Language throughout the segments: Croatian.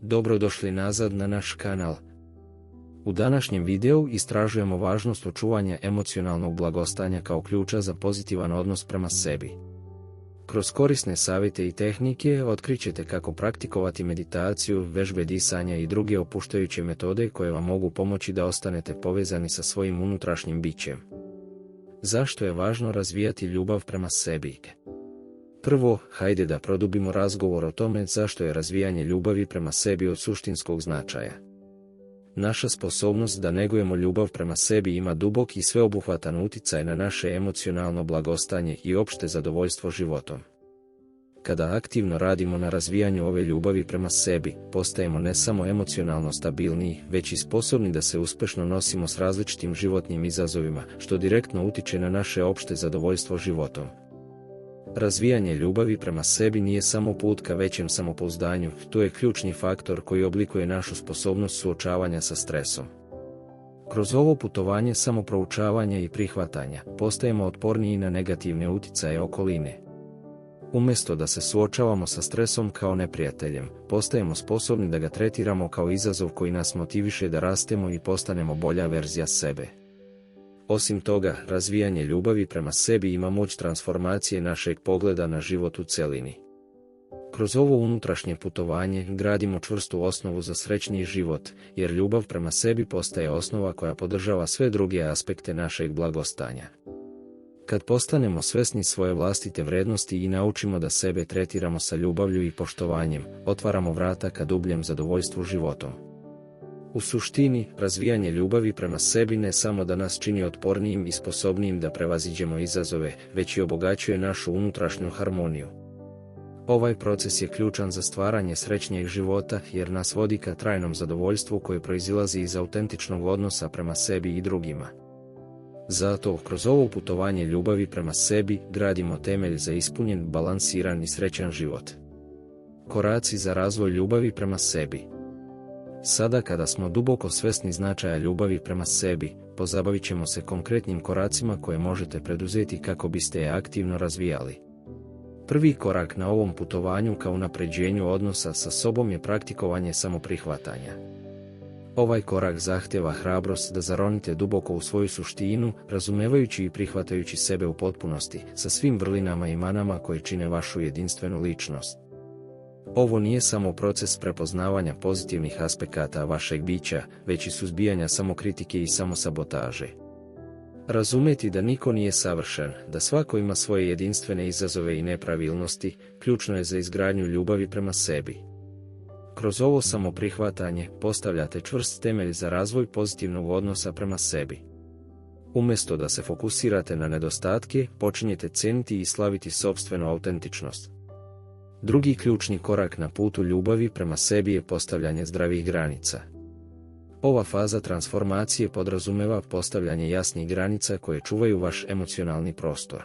Dobrodošli nazad na naš kanal. U današnjem videu istražujemo važnost očuvanja emocionalnog blagostanja kao ključa za pozitivan odnos prema sebi. Kroz korisne savjete i tehnike otkrićete kako praktikovati meditaciju, vežbe disanja i druge opuštajuće metode koje vam mogu pomoći da ostanete povezani sa svojim unutrašnjim bićem. Zašto je važno razvijati ljubav prema sebi? Prvo, hajde da produbimo razgovor o tome zašto je razvijanje ljubavi prema sebi od suštinskog značaja. Naša sposobnost da negujemo ljubav prema sebi ima dubok i sveobuhvatan utjecaj na naše emocionalno blagostanje i opšte zadovoljstvo životom. Kada aktivno radimo na razvijanju ove ljubavi prema sebi, postajemo ne samo emocionalno stabilniji, već i sposobni da se uspešno nosimo s različitim životnim izazovima, što direktno utiče na naše opšte zadovoljstvo životom. Razvijanje ljubavi prema sebi nije samo put ka većem samopouzdanju, to je ključni faktor koji oblikuje našu sposobnost suočavanja sa stresom. Kroz ovo putovanje samoproučavanja i prihvatanja, postajemo otporniji na negativne uticaje okoline. Umjesto da se suočavamo sa stresom kao neprijateljem, postajemo sposobni da ga tretiramo kao izazov koji nas motiviše da rastemo i postanemo bolja verzija sebe. Osim toga, razvijanje ljubavi prema sebi ima moć transformacije našeg pogleda na život u celini. Kroz ovo unutrašnje putovanje gradimo čvrstu osnovu za srećniji život, jer ljubav prema sebi postaje osnova koja podržava sve druge aspekte našeg blagostanja. Kad postanemo svesni svoje vlastite vrednosti i naučimo da sebe tretiramo sa ljubavlju i poštovanjem, otvaramo vrata ka dubljem zadovoljstvu životom. U suštini, razvijanje ljubavi prema sebi ne samo da nas čini otpornijim i sposobnijim da prevaziđemo izazove, već i obogaćuje našu unutrašnju harmoniju. Ovaj proces je ključan za stvaranje srećnijeg života jer nas vodi ka trajnom zadovoljstvu koje proizilazi iz autentičnog odnosa prema sebi i drugima. Zato, kroz ovo putovanje ljubavi prema sebi, gradimo temelj za ispunjen, balansiran i srećan život. Koraci za razvoj ljubavi prema sebi. Sada kada smo duboko svesni značaja ljubavi prema sebi, pozabavit ćemo se konkretnim koracima koje možete preduzeti kako biste je aktivno razvijali. Prvi korak na ovom putovanju ka unapređenju odnosa sa sobom je praktikovanje samoprihvatanja. Ovaj korak zahtjeva hrabrost da zaronite duboko u svoju suštinu, razumevajući i prihvatajući sebe u potpunosti, sa svim vrlinama i manama koje čine vašu jedinstvenu ličnost. Ovo nije samo proces prepoznavanja pozitivnih aspekata vašeg bića, već i suzbijanja samokritike i samosabotaže. Razumeti da niko nije savršen, da svako ima svoje jedinstvene izazove i nepravilnosti, ključno je za izgradnju ljubavi prema sebi. Kroz ovo samoprihvatanje postavljate čvrst temelj za razvoj pozitivnog odnosa prema sebi. Umjesto da se fokusirate na nedostatke, počinjete ceniti i slaviti sopstvenu autentičnost. Drugi ključni korak na putu ljubavi prema sebi je postavljanje zdravih granica. Ova faza transformacije podrazumeva postavljanje jasnih granica koje čuvaju vaš emocionalni prostor.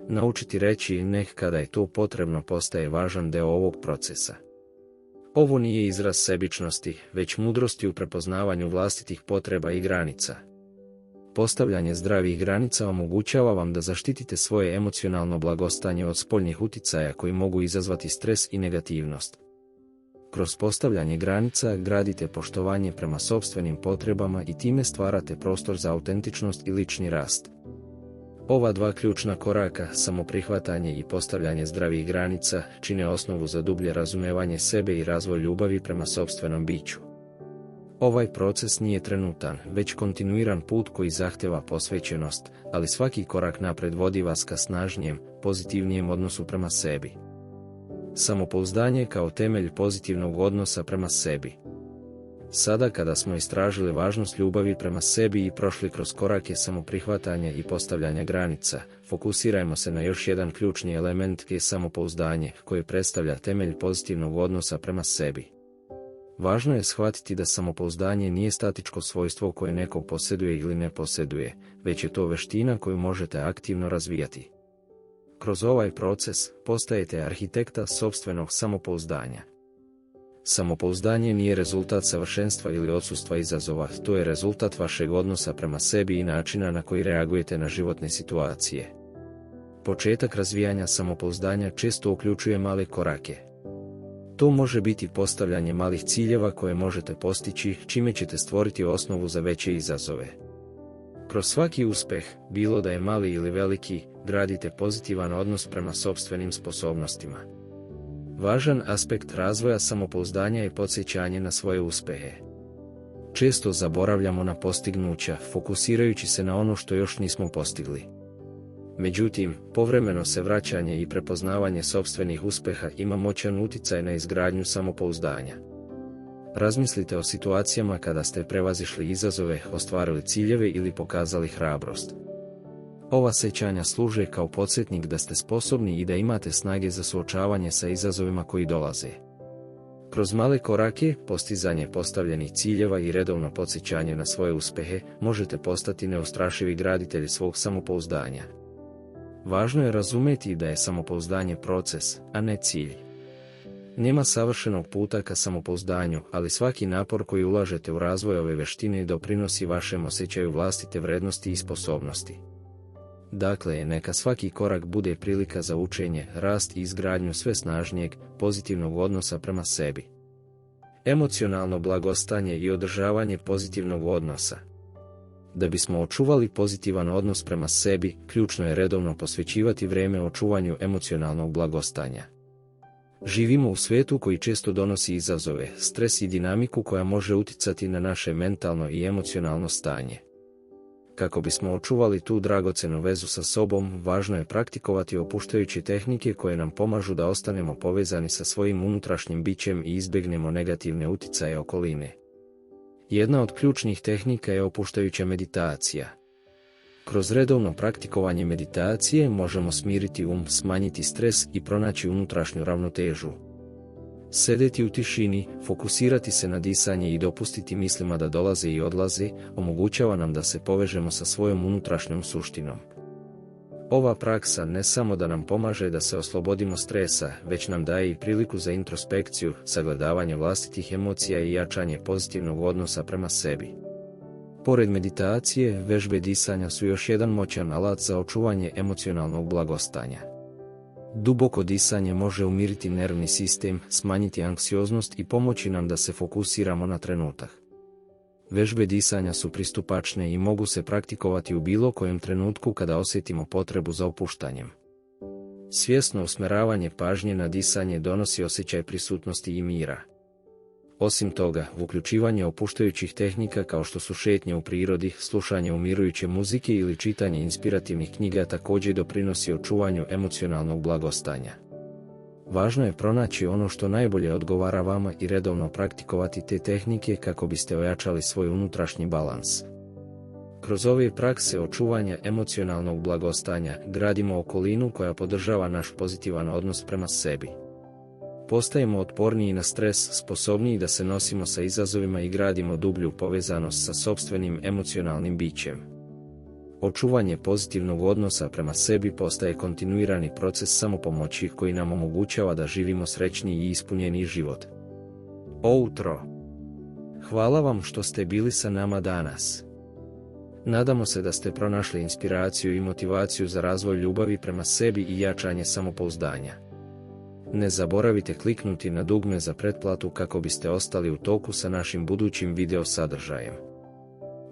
Naučiti reći ne kada je to potrebno postaje važan deo ovog procesa. Ovo nije izraz sebičnosti, već mudrosti u prepoznavanju vlastitih potreba i granica. Postavljanje zdravih granica omogućava vam da zaštitite svoje emocionalno blagostanje od spoljnih uticaja koji mogu izazvati stres i negativnost. Kroz postavljanje granica gradite poštovanje prema sopstvenim potrebama i time stvarate prostor za autentičnost i lični rast. Ova dva ključna koraka, samoprihvatanje i postavljanje zdravih granica, čine osnovu za dublje razumevanje sebe i razvoj ljubavi prema sopstvenom biću. Ovaj proces nije trenutan, već kontinuiran put koji zahtjeva posvećenost, ali svaki korak napred vodi vas ka snažnijem, pozitivnijem odnosu prema sebi. Samopouzdanje kao temelj pozitivnog odnosa prema sebi. Sada kada smo istražili važnost ljubavi prema sebi i prošli kroz korake samoprihvatanja i postavljanja granica, fokusirajmo se na još jedan ključni element je samopouzdanje, koji predstavlja temelj pozitivnog odnosa prema sebi. Važno je shvatiti da samopouzdanje nije statičko svojstvo koje neko posjeduje ili ne posjeduje, već je to veština koju možete aktivno razvijati. Kroz ovaj proces postajete arhitekta sopstvenog samopouzdanja. Samopouzdanje nije rezultat savršenstva ili odsustva izazova, to je rezultat vašeg odnosa prema sebi i načina na koji reagujete na životne situacije. Početak razvijanja samopouzdanja često uključuje male korake. To može biti postavljanje malih ciljeva koje možete postići, čime ćete stvoriti osnovu za veće izazove. Kroz svaki uspeh, bilo da je mali ili veliki, gradite pozitivan odnos prema sopstvenim sposobnostima. Važan aspekt razvoja samopouzdanja je podsjećanje na svoje uspehe. Često zaboravljamo na postignuća, fokusirajući se na ono što još nismo postigli. Međutim, povremeno se vraćanje i prepoznavanje sopstvenih uspeha ima moćan uticaj na izgradnju samopouzdanja. Razmislite o situacijama kada ste prevazišli izazove, ostvarili ciljeve ili pokazali hrabrost. Ova sjećanja služe kao podsjetnik da ste sposobni i da imate snage za suočavanje sa izazovima koji dolaze. Kroz male korake, postizanje postavljenih ciljeva i redovno podsjećanje na svoje uspehe, možete postati neustrašivi graditelji svog samopouzdanja. Važno je razumjeti da je samopouzdanje proces, a ne cilj. Nema savršenog puta ka samopouzdanju, ali svaki napor koji ulažete u razvoj ove vještine doprinosi vašem osjećaju vlastite vrednosti i sposobnosti. Dakle, neka svaki korak bude prilika za učenje, rast i izgradnju sve snažnijeg, pozitivnog odnosa prema sebi. Emocionalno blagostanje i održavanje pozitivnog odnosa. Da bismo očuvali pozitivan odnos prema sebi, ključno je redovno posvećivati vrijeme očuvanju emocionalnog blagostanja. Živimo u svijetu koji često donosi izazove, stres i dinamiku koja može utjecati na naše mentalno i emocionalno stanje. Kako bismo očuvali tu dragocjenu vezu sa sobom, važno je praktikovati opuštajuće tehnike koje nam pomažu da ostanemo povezani sa svojim unutrašnjim bićem i izbjegnemo negativne utjecaje okoline. Jedna od ključnih tehnika je opuštajuća meditacija. Kroz redovno praktikovanje meditacije možemo smiriti smanjiti stres i pronaći unutrašnju ravnotežu. Sedeti u tišini, fokusirati se na disanje i dopustiti mislima da dolaze i odlaze, omogućava nam da se povežemo sa svojom unutrašnjom suštinom. Ova praksa ne samo da nam pomaže da se oslobodimo stresa, već nam daje i priliku za introspekciju, sagledavanje vlastitih emocija i jačanje pozitivnog odnosa prema sebi. Pored meditacije, vežbe disanja su još jedan moćan alat za očuvanje emocionalnog blagostanja. Duboko disanje može umiriti nervni sistem, smanjiti anksioznost i pomoći nam da se fokusiramo na trenutak. Vežbe disanja su pristupačne i mogu se praktikovati u bilo kojem trenutku kada osjetimo potrebu za opuštanjem. Svjesno usmjeravanje pažnje na disanje donosi osjećaj prisutnosti i mira. Osim toga, uključivanje opuštajućih tehnika kao što su šetnje u prirodi, slušanje umirujuće muzike ili čitanje inspirativnih knjiga također doprinosi očuvanju emocionalnog blagostanja. Važno je pronaći ono što najbolje odgovara vama i redovno praktikovati te tehnike kako biste ojačali svoj unutrašnji balans. Kroz ove prakse očuvanja emocionalnog blagostanja gradimo okolinu koja podržava naš pozitivan odnos prema sebi. Postajemo otporniji na stres, sposobniji da se nosimo sa izazovima i gradimo dublju povezanost sa sopstvenim emocionalnim bićem. Očuvanje pozitivnog odnosa prema sebi postaje kontinuirani proces samopomoći koji nam omogućava da živimo srećniji i ispunjeniji život. Outro. Hvala vam što ste bili sa nama danas. Nadamo se da ste pronašli inspiraciju i motivaciju za razvoj ljubavi prema sebi i jačanje samopouzdanja. Ne zaboravite kliknuti na dugme za pretplatu kako biste ostali u toku sa našim budućim video sadržajem.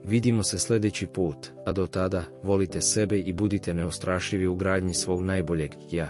Vidimo se sljedeći put, a do tada, volite sebe i budite neustrašivi u gradnji svog najboljeg ja.